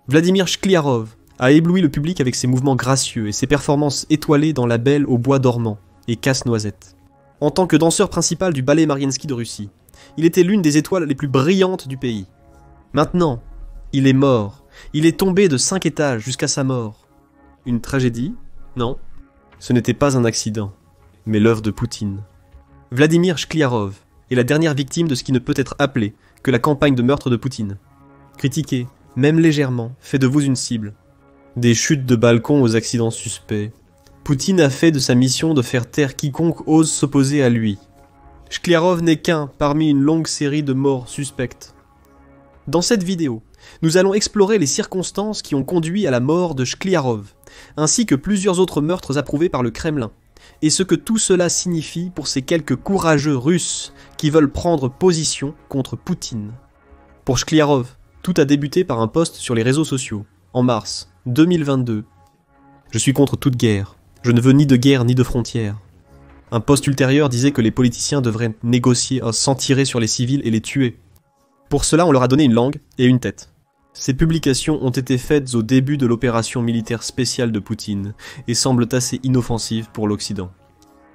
Vladimir Shkliarov a ébloui le public avec ses mouvements gracieux et ses performances étoilées dans La Belle au bois dormant et Casse-Noisette. En tant que danseur principal du ballet Mariinsky de Russie, il était l'une des étoiles les plus brillantes du pays. Maintenant, il est mort. Il est tombé de 5 étages jusqu'à sa mort. Une tragédie? Non. Ce n'était pas un accident, mais l'œuvre de Poutine. Vladimir Shkliarov est la dernière victime de ce qui ne peut être appelé que la campagne de meurtre de Poutine. Critiqué, même légèrement, fait de vous une cible. Des chutes de balcons aux accidents suspects. Poutine a fait de sa mission de faire taire quiconque ose s'opposer à lui. Shkliarov n'est qu'un parmi une longue série de morts suspectes. Dans cette vidéo, nous allons explorer les circonstances qui ont conduit à la mort de Shkliarov, ainsi que plusieurs autres meurtres approuvés par le Kremlin, et ce que tout cela signifie pour ces quelques courageux Russes qui veulent prendre position contre Poutine. Pour Shkliarov, tout a débuté par un post sur les réseaux sociaux, en mars 2022. Je suis contre toute guerre. Je ne veux ni de guerre ni de frontières. Un post ultérieur disait que les politiciens devraient négocier sans tirer sur les civils et les tuer. Pour cela, on leur a donné une langue et une tête. Ces publications ont été faites au début de l'opération militaire spéciale de Poutine et semblent assez inoffensives pour l'Occident.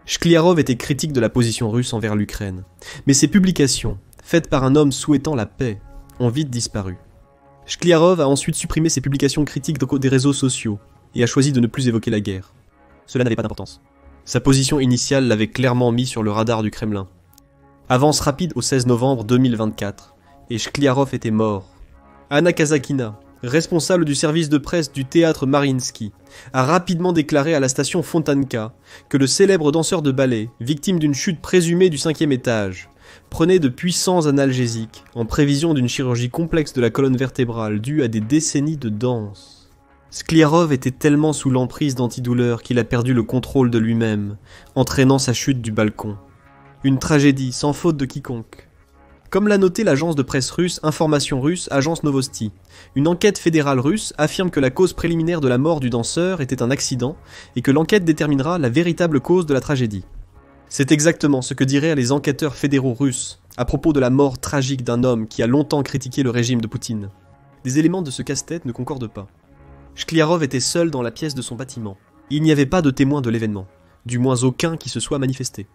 Shkliarov était critique de la position russe envers l'Ukraine, mais ces publications, faites par un homme souhaitant la paix, ont vite disparu. Shkliarov a ensuite supprimé ses publications critiques des réseaux sociaux et a choisi de ne plus évoquer la guerre. Cela n'avait pas d'importance. Sa position initiale l'avait clairement mis sur le radar du Kremlin. Avance rapide au 16 novembre 2024, et Shkliarov était mort. Anna Kazakina, responsable du service de presse du théâtre Mariinsky, a rapidement déclaré à la station Fontanka que le célèbre danseur de ballet, victime d'une chute présumée du 5e étage, prenait de puissants analgésiques en prévision d'une chirurgie complexe de la colonne vertébrale due à des décennies de danse. Shkliarov était tellement sous l'emprise d'antidouleurs qu'il a perdu le contrôle de lui-même, entraînant sa chute du balcon. Une tragédie sans faute de quiconque. Comme l'a noté l'agence de presse russe Information Russe, agence Novosti, une enquête fédérale russe affirme que la cause préliminaire de la mort du danseur était un accident et que l'enquête déterminera la véritable cause de la tragédie. C'est exactement ce que diraient les enquêteurs fédéraux russes à propos de la mort tragique d'un homme qui a longtemps critiqué le régime de Poutine. Des éléments de ce casse-tête ne concordent pas. Shkliarov était seul dans la pièce de son bâtiment. Il n'y avait pas de témoin de l'événement, du moins aucun qui se soit manifesté.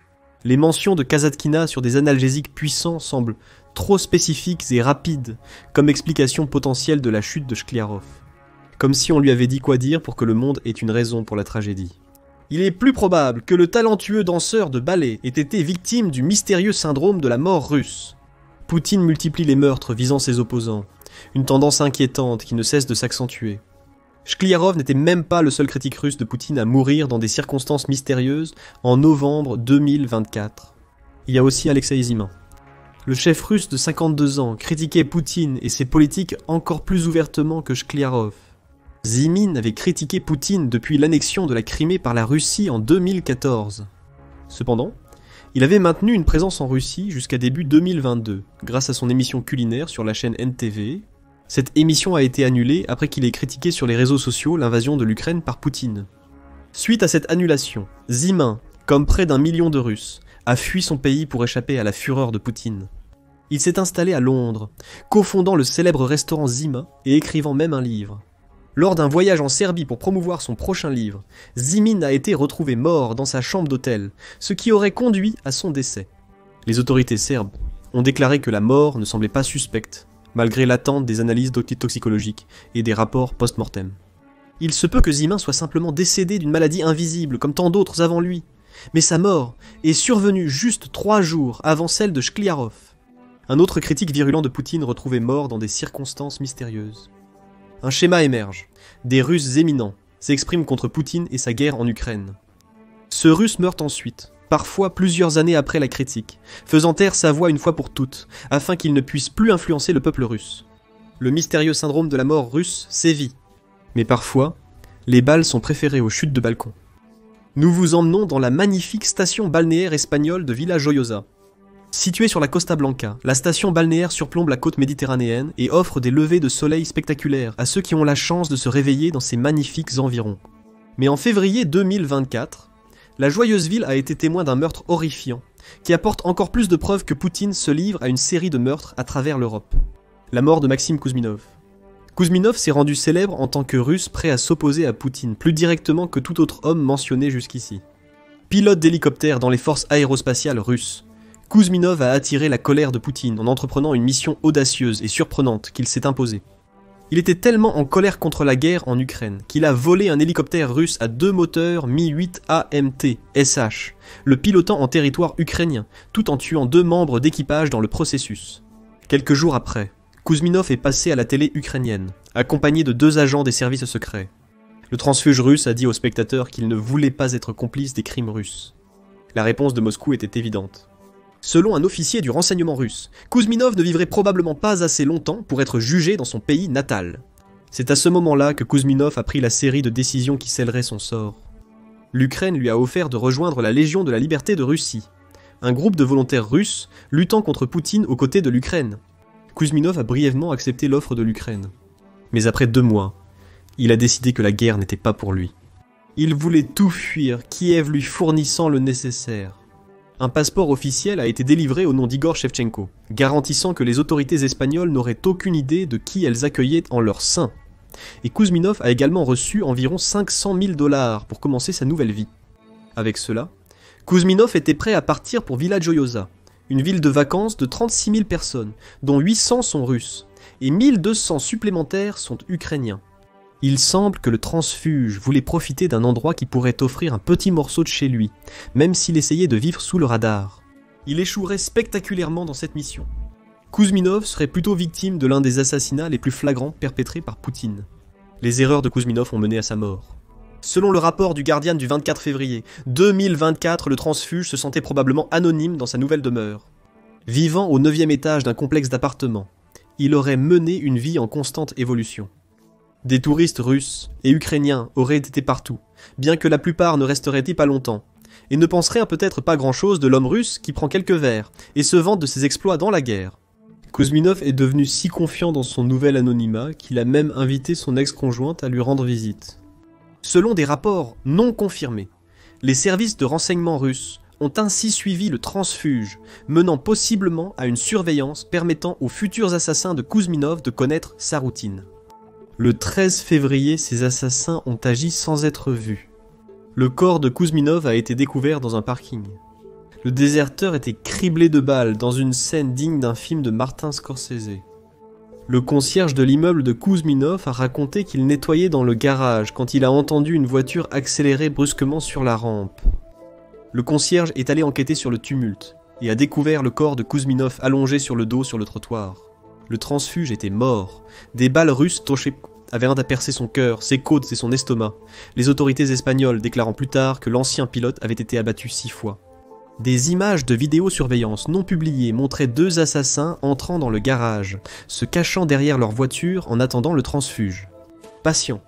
Les mentions de Kazatkina sur des analgésiques puissants semblent trop spécifiques et rapides comme explication potentielle de la chute de Shkliarov. Comme si on lui avait dit quoi dire pour que le monde ait une raison pour la tragédie. Il est plus probable que le talentueux danseur de ballet ait été victime du mystérieux syndrome de la mort russe. Poutine multiplie les meurtres visant ses opposants, une tendance inquiétante qui ne cesse de s'accentuer. Shkliarov n'était même pas le seul critique russe de Poutine à mourir dans des circonstances mystérieuses en novembre 2024. Il y a aussi Alexei Zimin. Le chef russe de 52 ans critiquait Poutine et ses politiques encore plus ouvertement que Shkliarov. Zimin avait critiqué Poutine depuis l'annexion de la Crimée par la Russie en 2014. Cependant, il avait maintenu une présence en Russie jusqu'à début 2022, grâce à son émission culinaire sur la chaîne NTV. Cette émission a été annulée après qu'il ait critiqué sur les réseaux sociaux l'invasion de l'Ukraine par Poutine. Suite à cette annulation, Zimin, comme près d'1 million de Russes, a fui son pays pour échapper à la fureur de Poutine. Il s'est installé à Londres, cofondant le célèbre restaurant Zima et écrivant même un livre. Lors d'un voyage en Serbie pour promouvoir son prochain livre, Zimin a été retrouvé mort dans sa chambre d'hôtel, ce qui aurait conduit à son décès. Les autorités serbes ont déclaré que la mort ne semblait pas suspecte, malgré l'attente des analyses toxicologiques et des rapports post-mortem. Il se peut que Zimin soit simplement décédé d'une maladie invisible, comme tant d'autres avant lui, mais sa mort est survenue juste 3 jours avant celle de Shkliarov. Un autre critique virulent de Poutine retrouvé mort dans des circonstances mystérieuses. Un schéma émerge. Des Russes éminents s'expriment contre Poutine et sa guerre en Ukraine. Ce Russe meurt ensuite, parfois plusieurs années après la critique, faisant taire sa voix une fois pour toutes, afin qu'il ne puisse plus influencer le peuple russe. Le mystérieux syndrome de la mort russe sévit. Mais parfois, les balles sont préférées aux chutes de balcons. Nous vous emmenons dans la magnifique station balnéaire espagnole de Villa Joyosa. Située sur la Costa Blanca, la station balnéaire surplombe la côte méditerranéenne et offre des levées de soleil spectaculaires à ceux qui ont la chance de se réveiller dans ces magnifiques environs. Mais en février 2024, la joyeuse ville a été témoin d'un meurtre horrifiant, qui apporte encore plus de preuves que Poutine se livre à une série de meurtres à travers l'Europe. La mort de Maxime Kouzminov. Kouzminov s'est rendu célèbre en tant que Russe prêt à s'opposer à Poutine, plus directement que tout autre homme mentionné jusqu'ici. Pilote d'hélicoptère dans les forces aérospatiales russes, Kouzminov a attiré la colère de Poutine en entreprenant une mission audacieuse et surprenante qu'il s'est imposée. Il était tellement en colère contre la guerre en Ukraine qu'il a volé un hélicoptère russe à 2 moteurs Mi-8 AMT SH, le pilotant en territoire ukrainien, tout en tuant 2 membres d'équipage dans le processus. Quelques jours après, Kouzminov est passé à la télé ukrainienne, accompagné de 2 agents des services secrets. Le transfuge russe a dit aux spectateurs qu'il ne voulait pas être complice des crimes russes. La réponse de Moscou était évidente. Selon un officier du renseignement russe, Kouzminov ne vivrait probablement pas assez longtemps pour être jugé dans son pays natal. C'est à ce moment-là que Kouzminov a pris la série de décisions qui scelleraient son sort. L'Ukraine lui a offert de rejoindre la Légion de la Liberté de Russie, un groupe de volontaires russes luttant contre Poutine aux côtés de l'Ukraine. Kouzminov a brièvement accepté l'offre de l'Ukraine. Mais après 2 mois, il a décidé que la guerre n'était pas pour lui. Il voulait tout fuir, Kiev lui fournissant le nécessaire. Un passeport officiel a été délivré au nom d'Igor Shevchenko, garantissant que les autorités espagnoles n'auraient aucune idée de qui elles accueillaient en leur sein. Et Kouzminov a également reçu environ 500 000 $ pour commencer sa nouvelle vie. Avec cela, Kouzminov était prêt à partir pour Villa Gioiosa, une ville de vacances de 36 000 personnes, dont 800 sont russes, et 1200 supplémentaires sont ukrainiens. Il semble que le transfuge voulait profiter d'un endroit qui pourrait offrir un petit morceau de chez lui, même s'il essayait de vivre sous le radar. Il échouerait spectaculairement dans cette mission. Kouzminov serait plutôt victime de l'un des assassinats les plus flagrants perpétrés par Poutine. Les erreurs de Kouzminov ont mené à sa mort. Selon le rapport du Guardian du 24 février 2024, le transfuge se sentait probablement anonyme dans sa nouvelle demeure. Vivant au 9e étage d'un complexe d'appartements, il aurait mené une vie en constante évolution. Des touristes russes et ukrainiens auraient été partout, bien que la plupart ne resteraient pas longtemps, et ne penseraient peut-être pas grand-chose de l'homme russe qui prend quelques verres et se vante de ses exploits dans la guerre. Kouzminov est devenu si confiant dans son nouvel anonymat qu'il a même invité son ex-conjointe à lui rendre visite. Selon des rapports non confirmés, les services de renseignement russes ont ainsi suivi le transfuge, menant possiblement à une surveillance permettant aux futurs assassins de Kouzminov de connaître sa routine. Le 13 février, ces assassins ont agi sans être vus. Le corps de Kouzminov a été découvert dans un parking. Le déserteur était criblé de balles dans une scène digne d'un film de Martin Scorsese. Le concierge de l'immeuble de Kouzminov a raconté qu'il nettoyait dans le garage quand il a entendu une voiture accélérer brusquement sur la rampe. Le concierge est allé enquêter sur le tumulte et a découvert le corps de Kouzminov allongé sur le dos sur le trottoir. Le transfuge était mort. Des balles russes avaient percé son cœur, ses côtes et son estomac. Les autorités espagnoles déclarant plus tard que l'ancien pilote avait été abattu 6 fois. Des images de vidéosurveillance non publiées montraient 2 assassins entrant dans le garage, se cachant derrière leur voiture en attendant le transfuge. Patients.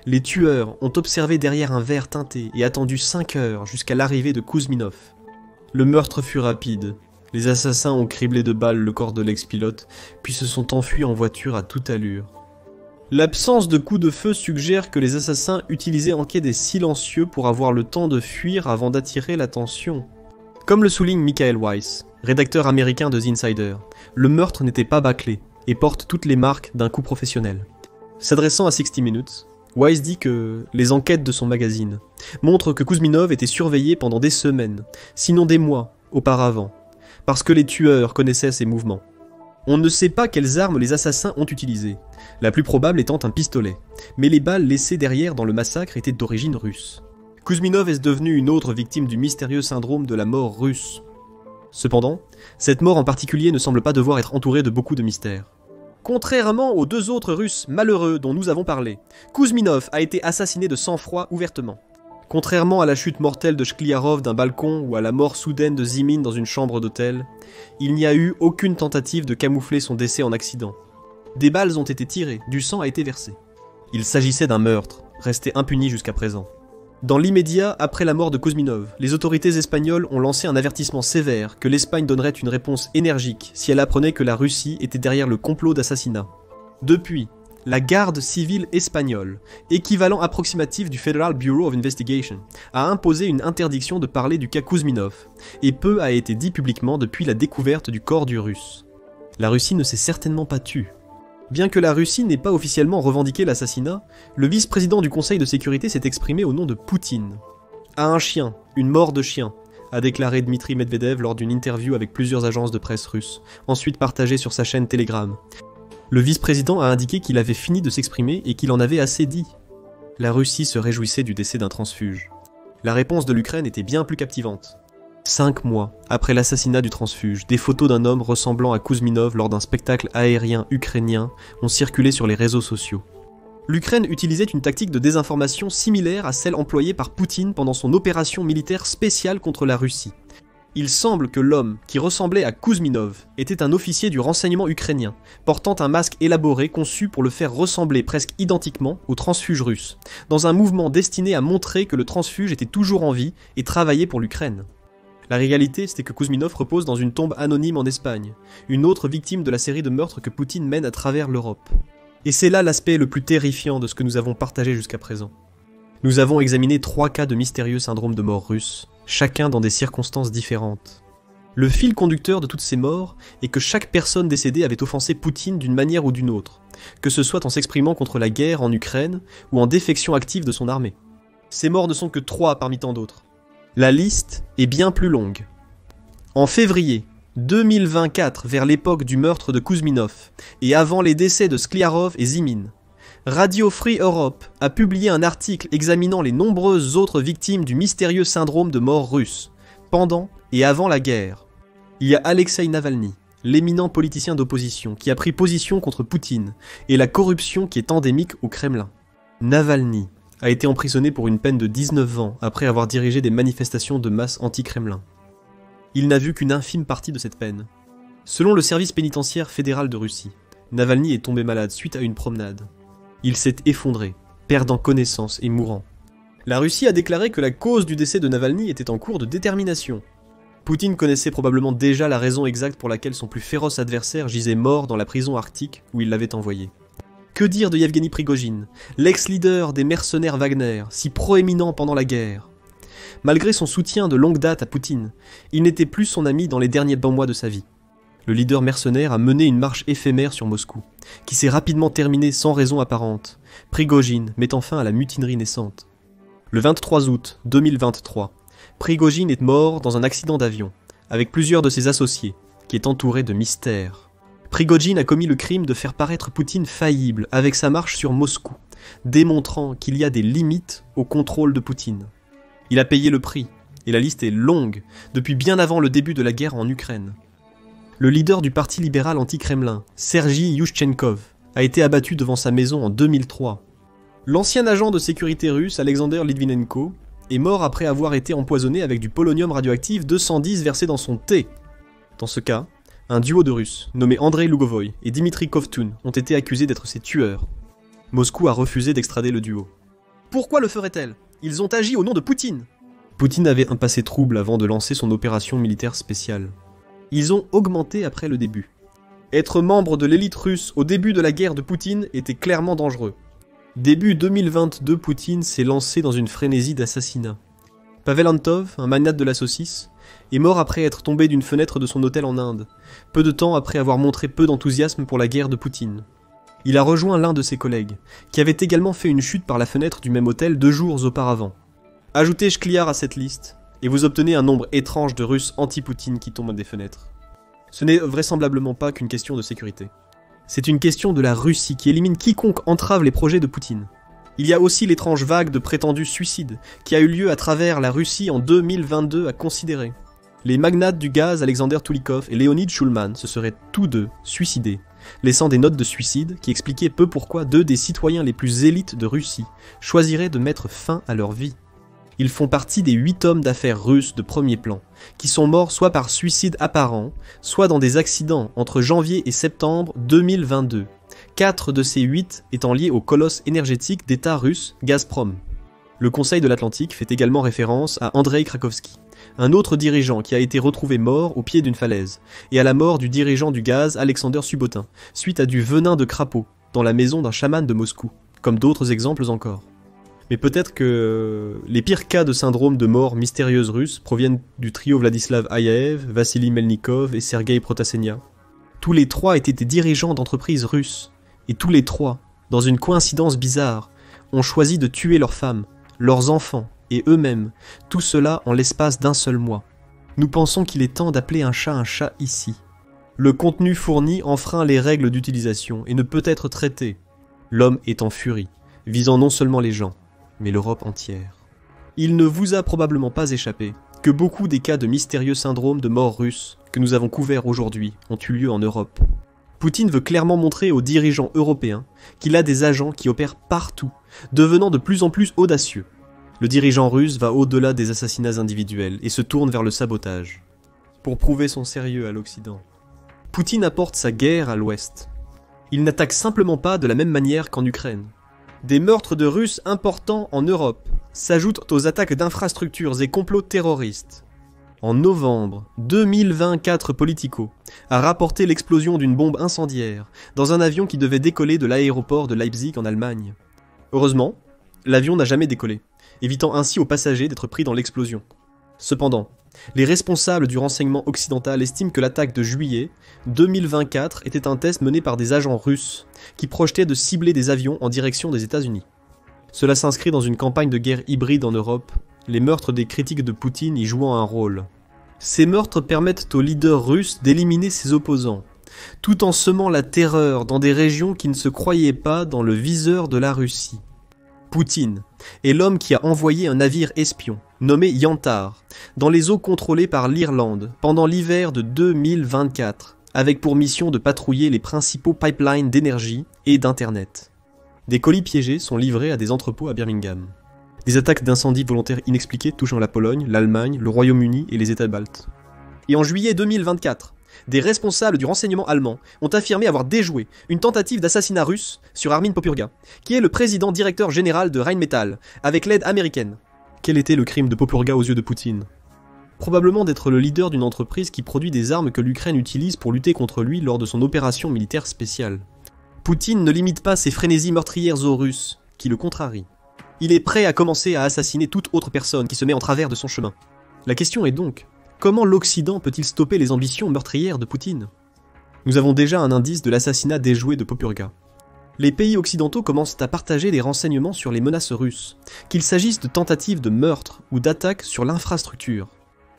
Les tueurs ont observé derrière un verre teinté et attendu 5 heures jusqu'à l'arrivée de Kouzminov. Le meurtre fut rapide. Les assassins ont criblé de balles le corps de l'ex-pilote, puis se sont enfuis en voiture à toute allure. L'absence de coups de feu suggère que les assassins utilisaient en quai des silencieux pour avoir le temps de fuir avant d'attirer l'attention. Comme le souligne Michael Weiss, rédacteur américain de The Insider, le meurtre n'était pas bâclé et porte toutes les marques d'un coup professionnel. S'adressant à 60 Minutes, Weiss dit que les enquêtes de son magazine montrent que Kouzminov était surveillé pendant des semaines, sinon des mois, auparavant, parce que les tueurs connaissaient ses mouvements. On ne sait pas quelles armes les assassins ont utilisées, la plus probable étant un pistolet, mais les balles laissées derrière dans le massacre étaient d'origine russe. Kouzminov est devenu une autre victime du mystérieux syndrome de la mort russe. Cependant, cette mort en particulier ne semble pas devoir être entourée de beaucoup de mystères. Contrairement aux 2 autres Russes malheureux dont nous avons parlé, Kouzminov a été assassiné de sang-froid ouvertement. Contrairement à la chute mortelle de Shkliarov d'un balcon ou à la mort soudaine de Zimin dans une chambre d'hôtel, il n'y a eu aucune tentative de camoufler son décès en accident. Des balles ont été tirées, du sang a été versé. Il s'agissait d'un meurtre, resté impuni jusqu'à présent. Dans l'immédiat, après la mort de Kouzminov, les autorités espagnoles ont lancé un avertissement sévère que l'Espagne donnerait une réponse énergique si elle apprenait que la Russie était derrière le complot d'assassinat. Depuis, la garde civile espagnole, équivalent approximatif du Federal Bureau of Investigation, a imposé une interdiction de parler du cas Kouzminov, et peu a été dit publiquement depuis la découverte du corps du Russe. La Russie ne s'est certainement pas tue. Bien que la Russie n'ait pas officiellement revendiqué l'assassinat, le vice-président du Conseil de sécurité s'est exprimé au nom de Poutine. À un chien, une mort de chien, a déclaré Dmitri Medvedev lors d'une interview avec plusieurs agences de presse russes, ensuite partagée sur sa chaîne Telegram. Le vice-président a indiqué qu'il avait fini de s'exprimer et qu'il en avait assez dit. La Russie se réjouissait du décès d'un transfuge. La réponse de l'Ukraine était bien plus captivante. 5 mois après l'assassinat du transfuge, des photos d'un homme ressemblant à Kouzminov lors d'un spectacle aérien ukrainien ont circulé sur les réseaux sociaux. L'Ukraine utilisait une tactique de désinformation similaire à celle employée par Poutine pendant son opération militaire spéciale contre la Russie. Il semble que l'homme, qui ressemblait à Kouzminov, était un officier du renseignement ukrainien, portant un masque élaboré conçu pour le faire ressembler presque identiquement au transfuge russe, dans un mouvement destiné à montrer que le transfuge était toujours en vie et travaillait pour l'Ukraine. La réalité, c'était que Kouzminov repose dans une tombe anonyme en Espagne, une autre victime de la série de meurtres que Poutine mène à travers l'Europe. Et c'est là l'aspect le plus terrifiant de ce que nous avons partagé jusqu'à présent. Nous avons examiné 3 cas de mystérieux syndrome de mort russe, chacun dans des circonstances différentes. Le fil conducteur de toutes ces morts est que chaque personne décédée avait offensé Poutine d'une manière ou d'une autre, que ce soit en s'exprimant contre la guerre en Ukraine ou en défection active de son armée. Ces morts ne sont que 3 parmi tant d'autres. La liste est bien plus longue. En février 2024, vers l'époque du meurtre de Kouzminov, et avant les décès de Skliarov et Zimin, Radio Free Europe a publié un article examinant les nombreuses autres victimes du mystérieux syndrome de mort russe, pendant et avant la guerre. Il y a Alexei Navalny, l'éminent politicien d'opposition, qui a pris position contre Poutine, et la corruption qui est endémique au Kremlin. Navalny a été emprisonné pour une peine de 19 ans après avoir dirigé des manifestations de masse anti-Kremlin. Il n'a vu qu'une infime partie de cette peine. Selon le service pénitentiaire fédéral de Russie, Navalny est tombé malade suite à une promenade. Il s'est effondré, perdant connaissance et mourant. La Russie a déclaré que la cause du décès de Navalny était en cours de détermination. Poutine connaissait probablement déjà la raison exacte pour laquelle son plus féroce adversaire gisait mort dans la prison arctique où il l'avait envoyé. Que dire de Yevgeny Prigojine, l'ex-leader des mercenaires Wagner, si proéminent pendant la guerre? Malgré son soutien de longue date à Poutine, il n'était plus son ami dans les derniers bons mois de sa vie. Le leader mercenaire a mené une marche éphémère sur Moscou, qui s'est rapidement terminée sans raison apparente, Prigojine mettant fin à la mutinerie naissante. Le 23 août 2023, Prigojine est mort dans un accident d'avion, avec plusieurs de ses associés, qui est entouré de mystères. Prigojine a commis le crime de faire paraître Poutine faillible avec sa marche sur Moscou, démontrant qu'il y a des limites au contrôle de Poutine. Il a payé le prix, et la liste est longue, depuis bien avant le début de la guerre en Ukraine. Le leader du parti libéral anti-Kremlin, Sergei Yushchenkov, a été abattu devant sa maison en 2003. L'ancien agent de sécurité russe, Alexander Litvinenko, est mort après avoir été empoisonné avec du polonium radioactif 210 versé dans son thé. Dans ce cas, un duo de Russes, nommés Andrei Lugovoy et Dimitri Kovtun, ont été accusés d'être ses tueurs. Moscou a refusé d'extrader le duo. Pourquoi le ferait-elle? Ils ont agi au nom de Poutine. Poutine avait un passé trouble avant de lancer son opération militaire spéciale. Ils ont augmenté après le début. Être membre de l'élite russe au début de la guerre de Poutine était clairement dangereux. Début 2022, Poutine s'est lancé dans une frénésie d'assassinat. Pavel Antov, un magnate de la saucisse, est mort après être tombé d'une fenêtre de son hôtel en Inde, peu de temps après avoir montré peu d'enthousiasme pour la guerre de Poutine. Il a rejoint l'un de ses collègues, qui avait également fait une chute par la fenêtre du même hôtel 2 jours auparavant. Ajoutez Shkliar à cette liste, et vous obtenez un nombre étrange de Russes anti-Poutine qui tombent des fenêtres. Ce n'est vraisemblablement pas qu'une question de sécurité. C'est une question de la Russie qui élimine quiconque entrave les projets de Poutine. Il y a aussi l'étrange vague de prétendus suicides qui a eu lieu à travers la Russie en 2022 à considérer. Les magnates du gaz Alexander Toulikov et Leonid Shulman se seraient tous deux suicidés, laissant des notes de suicide qui expliquaient peu pourquoi 2 des citoyens les plus élites de Russie choisiraient de mettre fin à leur vie. Ils font partie des 8 hommes d'affaires russes de premier plan, qui sont morts soit par suicide apparent, soit dans des accidents entre janvier et septembre 2022. 4 de ces 8 étant liés au colosse énergétique d'État russe Gazprom. Le Conseil de l'Atlantique fait également référence à Andrei Krakowski, un autre dirigeant qui a été retrouvé mort au pied d'une falaise, et à la mort du dirigeant du gaz Alexander Subotin, suite à du venin de crapaud, dans la maison d'un chaman de Moscou, comme d'autres exemples encore. Mais peut-être que les pires cas de syndrome de mort mystérieuse russe proviennent du trio Vladislav Ayaev, Vassili Melnikov et Sergei Protasenia. Tous les 3 étaient des dirigeants d'entreprises russes, Et tous les trois, dans une coïncidence bizarre, ont choisi de tuer leurs femmes, leurs enfants et eux-mêmes, tout cela en l'espace d'un seul mois. Nous pensons qu'il est temps d'appeler un chat ici. Le contenu fourni enfreint les règles d'utilisation et ne peut être traité. L'homme est en furie, visant non seulement les gens, mais l'Europe entière. Il ne vous a probablement pas échappé que beaucoup des cas de mystérieux syndrome de mort russe que nous avons couverts aujourd'hui ont eu lieu en Europe. Poutine veut clairement montrer aux dirigeants européens qu'il a des agents qui opèrent partout, devenant de plus en plus audacieux. Le dirigeant russe va au-delà des assassinats individuels et se tourne vers le sabotage, pour prouver son sérieux à l'Occident. Poutine apporte sa guerre à l'Ouest. Il n'attaque simplement pas de la même manière qu'en Ukraine. Des meurtres de Russes importants en Europe s'ajoutent aux attaques d'infrastructures et complots terroristes. En novembre 2024, Politico a rapporté l'explosion d'une bombe incendiaire dans un avion qui devait décoller de l'aéroport de Leipzig en Allemagne. Heureusement, l'avion n'a jamais décollé, évitant ainsi aux passagers d'être pris dans l'explosion. Cependant, les responsables du renseignement occidental estiment que l'attaque de juillet 2024 était un test mené par des agents russes qui projetaient de cibler des avions en direction des États-Unis. Cela s'inscrit dans une campagne de guerre hybride en Europe, les meurtres des critiques de Poutine y jouant un rôle. Ces meurtres permettent aux leaders russes d'éliminer ses opposants, tout en semant la terreur dans des régions qui ne se croyaient pas dans le viseur de la Russie. Poutine est l'homme qui a envoyé un navire espion, nommé Yantar, dans les eaux contrôlées par l'Irlande pendant l'hiver de 2024, avec pour mission de patrouiller les principaux pipelines d'énergie et d'internet. Des colis piégés sont livrés à des entrepôts à Birmingham. Des attaques d'incendies volontaires inexpliquées touchant la Pologne, l'Allemagne, le Royaume-Uni et les États baltes. Et en juillet 2024, des responsables du renseignement allemand ont affirmé avoir déjoué une tentative d'assassinat russe sur Armin Popurga, qui est le président directeur général de Rheinmetall, avec l'aide américaine. Quel était le crime de Popurga aux yeux de Poutine ? Probablement d'être le leader d'une entreprise qui produit des armes que l'Ukraine utilise pour lutter contre lui lors de son opération militaire spéciale. Poutine ne limite pas ses frénésies meurtrières aux Russes, qui le contrarient. Il est prêt à commencer à assassiner toute autre personne qui se met en travers de son chemin. La question est donc, comment l'Occident peut-il stopper les ambitions meurtrières de Poutine ? Nous avons déjà un indice de l'assassinat déjoué de Popurga. Les pays occidentaux commencent à partager des renseignements sur les menaces russes, qu'il s'agisse de tentatives de meurtre ou d'attaques sur l'infrastructure.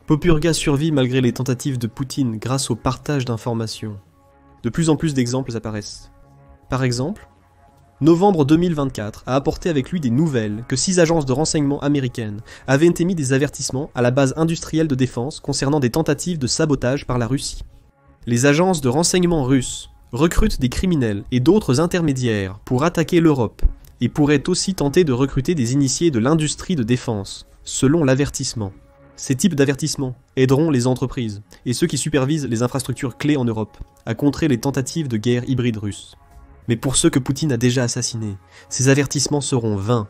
Popurga survit malgré les tentatives de Poutine grâce au partage d'informations. De plus en plus d'exemples apparaissent. Par exemple, novembre 2024 a apporté avec lui des nouvelles que 6 agences de renseignement américaines avaient émis des avertissements à la base industrielle de défense concernant des tentatives de sabotage par la Russie. Les agences de renseignement russes recrutent des criminels et d'autres intermédiaires pour attaquer l'Europe et pourraient aussi tenter de recruter des initiés de l'industrie de défense, selon l'avertissement. Ces types d'avertissements aideront les entreprises et ceux qui supervisent les infrastructures clés en Europe à contrer les tentatives de guerre hybride russe. Mais pour ceux que Poutine a déjà assassinés, ces avertissements seront vains.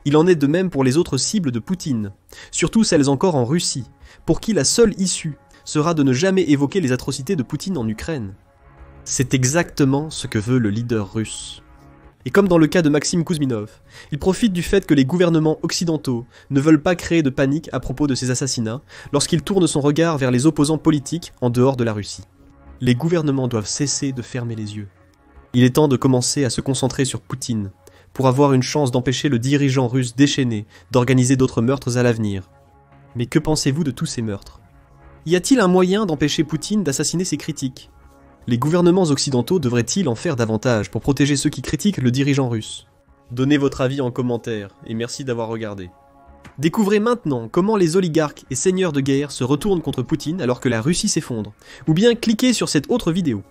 Il en est de même pour les autres cibles de Poutine, surtout celles encore en Russie, pour qui la seule issue sera de ne jamais évoquer les atrocités de Poutine en Ukraine. C'est exactement ce que veut le leader russe. Et comme dans le cas de Maxime Kouzminov, il profite du fait que les gouvernements occidentaux ne veulent pas créer de panique à propos de ces assassinats lorsqu'il tourne son regard vers les opposants politiques en dehors de la Russie. Les gouvernements doivent cesser de fermer les yeux. Il est temps de commencer à se concentrer sur Poutine, pour avoir une chance d'empêcher le dirigeant russe déchaîné d'organiser d'autres meurtres à l'avenir. Mais que pensez-vous de tous ces meurtres ? Y a-t-il un moyen d'empêcher Poutine d'assassiner ses critiques ? Les gouvernements occidentaux devraient-ils en faire davantage pour protéger ceux qui critiquent le dirigeant russe ? Donnez votre avis en commentaire, et merci d'avoir regardé. Découvrez maintenant comment les oligarques et seigneurs de guerre se retournent contre Poutine alors que la Russie s'effondre, ou bien cliquez sur cette autre vidéo.